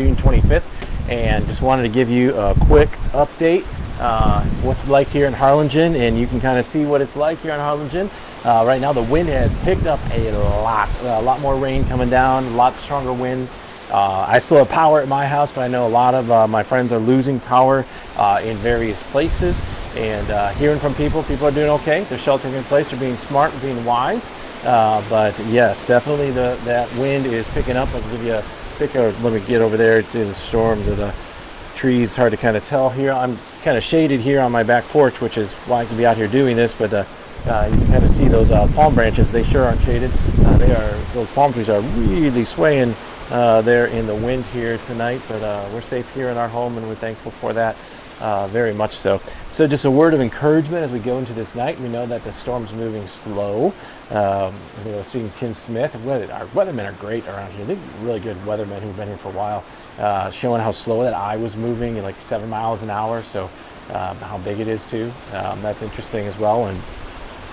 June 25th, and just wanted to give you a quick update what's it like here in Harlingen, and you can kind of see what it's like here in Harlingen. Right now the wind has picked up a lot more rain coming down, a lot stronger winds. I still have power at my house, but I know a lot of my friends are losing power in various places, and hearing from people are doing okay. They're sheltering in place, they're being smart and being wise, but yes, definitely that wind is picking up. I'll give you a let me get over there to the storms of the trees. Hard to kind of tell here. I'm kind of shaded here on my back porch, which is why I can be out here doing this, but you can kind of see those palm branches. They sure aren't shaded. Those palm trees are really swaying there in the wind here tonight, but we're safe here in our home, and we're thankful for that very much so. So just a word of encouragement as we go into this night. We know that the storm's moving slow. Seeing Tim Smith, our weathermen are great around here. They're really good weathermen who've been here for a while, showing how slow that eye was moving at like 7 miles an hour. So how big it is too. That's interesting as well. And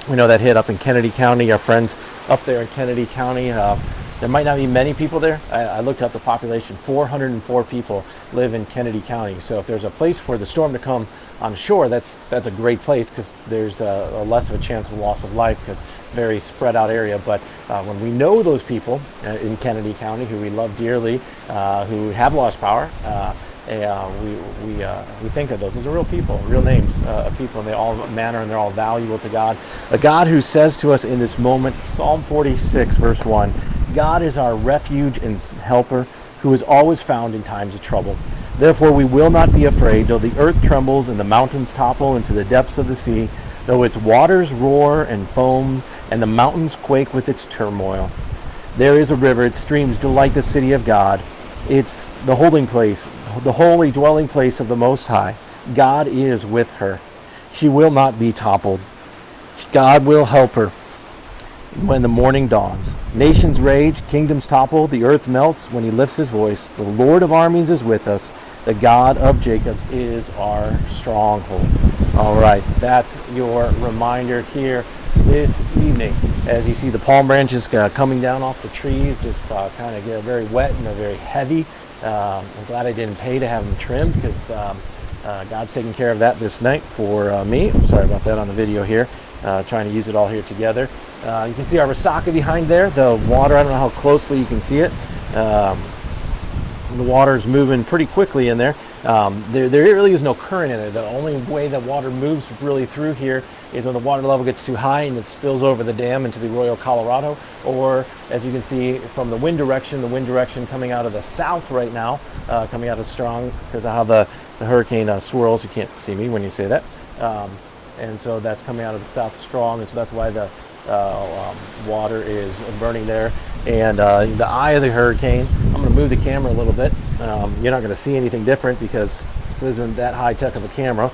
we know that hit up in Kennedy County. Our friends up there in Kennedy County, there might not be many people there. I looked up the population. 404 people live in Kennedy County. So if there's a place for the storm to come on shore, that's a great place, because there's a less of a chance of loss of life, because very spread out area. But when we know those people in Kennedy County who we love dearly, who have lost power, we think of those as real people, real names of people, and they all matter and they're all valuable to God. A God who says to us in this moment, Psalm 46 verse 1, God is our refuge and helper, who is always found in times of trouble. Therefore we will not be afraid, though the earth trembles and the mountains topple into the depths of the sea, though its waters roar and foam and the mountains quake with its turmoil. There is a river, its streams delight the city of God. It's the holding place, the holy dwelling place of the Most High. God is with her. She will not be toppled. God will help her when the morning dawns. Nations rage, kingdoms topple, the earth melts when he lifts his voice. The Lord of armies is with us. The God of Jacob's is our stronghold. All right, that's your reminder here this evening. As you see the palm branches coming down off the trees, just kind of get very wet and they're very heavy. I'm glad I didn't pay to have them trimmed, because God's taking care of that this night for me. I'm sorry about that on the video here. Trying to use it all here together. You can see our resaca behind there. The water, I don't know how closely you can see it. The water is moving pretty quickly in there. There really is no current in it. The only way that water moves really through here is when the water level gets too high and it spills over the dam into the Arroyo Colorado, or as you can see from the wind direction coming out of the south right now, coming out of strong because of how the hurricane swirls. You can't see me when you say that. And so that's coming out of the south strong, and so that's why the water is burning there. And the eye of the hurricane, I'm going to move the camera a little bit. You're not going to see anything different because this isn't that high tech of a camera,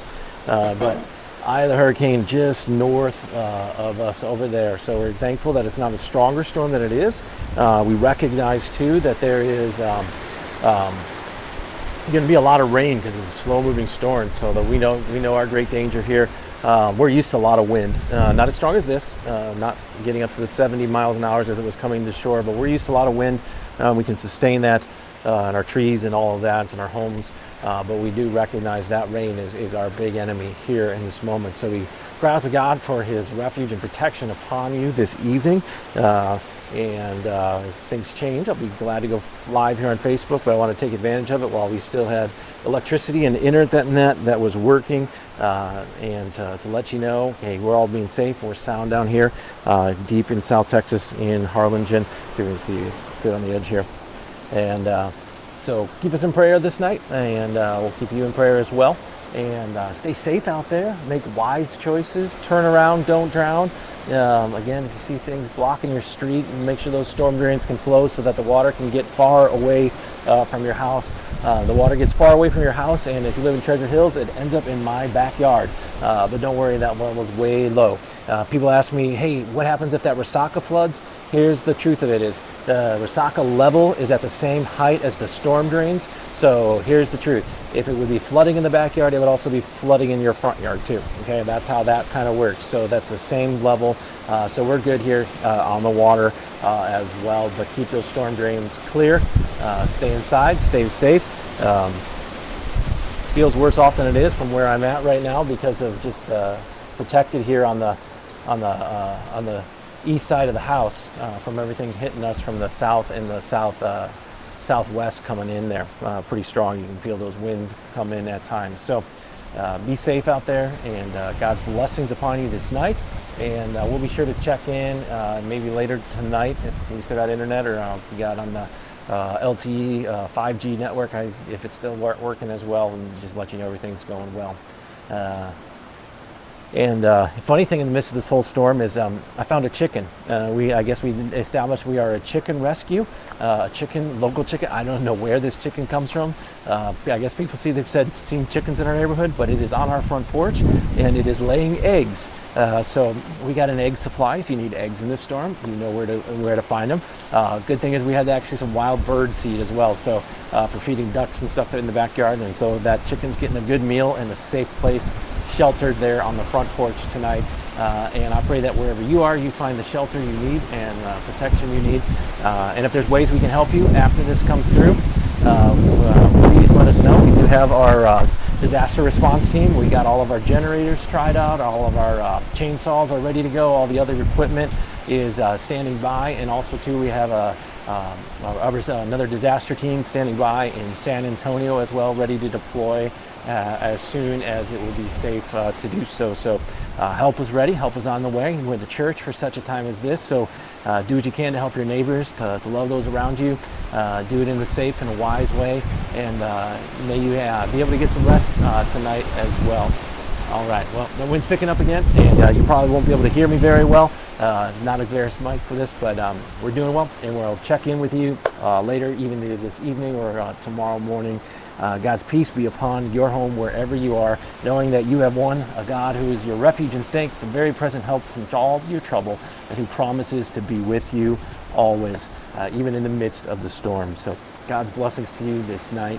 but eye of the hurricane just north of us over there. So we're thankful that it's not a stronger storm than it is. We recognize too that there is going to be a lot of rain because it's a slow moving storm, so that we know our great danger here. We're used to a lot of wind, not as strong as this, not getting up to the 70 miles an hour as it was coming to shore, but we're used to a lot of wind. We can sustain that in our trees and all of that in our homes, but we do recognize that rain is our big enemy here in this moment. So we cry out to God for his refuge and protection upon you this evening. And as things change, I'll be glad to go live here on Facebook, but I want to take advantage of it while we still had electricity and internet that was working, and to let you know, hey, we're all being safe, we're sound down here deep in South Texas in Harlingen. So you can see you sit on the edge here, and so keep us in prayer this night, and we'll keep you in prayer as well. And stay safe out there, make wise choices, turn around, don't drown. Again, if you see things blocking your street, make sure those storm drains can flow so that the water can get far away from your house. The water gets far away from your house, and if you live in Treasure Hills, it ends up in my backyard. But don't worry, that one was way low. People ask me, hey, what happens if that resaca floods? Here's the truth of it is, the resaca level is at the same height as the storm drains. So here's the truth. If it would be flooding in the backyard, it would also be flooding in your front yard too. Okay, that's how that kind of works. So that's the same level So we're good here on the water as well, but keep those storm drains clear. Stay inside, stay safe. Feels worse off than it is from where I'm at right now because of just protected here on the east side of the house from everything hitting us from the south and the southwest coming in there pretty strong. You can feel those winds come in at times. So be safe out there, and God's blessings upon you this night. And we'll be sure to check in maybe later tonight if we still got internet, or if we got on the LTE 5G network, if it's still working as well, and just let you know everything's going well. And the funny thing in the midst of this whole storm is I found a chicken. I guess we established we are a chicken rescue, local chicken. I don't know where this chicken comes from. I guess people they've seen chickens in our neighborhood, but it is on our front porch and it is laying eggs. So we got an egg supply. If you need eggs in this storm, you know where to find them. Good thing is we had actually some wild bird seed as well, so for feeding ducks and stuff in the backyard. And so that chicken's getting a good meal and a safe place, sheltered there on the front porch tonight. And I pray that wherever you are, you find the shelter you need and protection you need. And if there's ways we can help you after this comes through, please let us know. We do have our disaster response team. We got all of our generators tried out, all of our chainsaws are ready to go, all the other equipment is standing by, and also too we have another disaster team standing by in San Antonio as well, ready to deploy as soon as it will be safe to do so. So help is ready, help is on the way. We're the church for such a time as this, so do what you can to help your neighbors, to love those around you. Do it in a safe and a wise way, and may you be able to get some rest tonight as well. All right, well, the wind's picking up again, and you probably won't be able to hear me very well. Not a Veris mic for this, but we're doing well, and we'll check in with you later, even this evening or tomorrow morning. God's peace be upon your home wherever you are, knowing that you have a God who is your refuge and strength, the very present help from all your trouble, and who promises to be with you always, even in the midst of the storm. So God's blessings to you this night.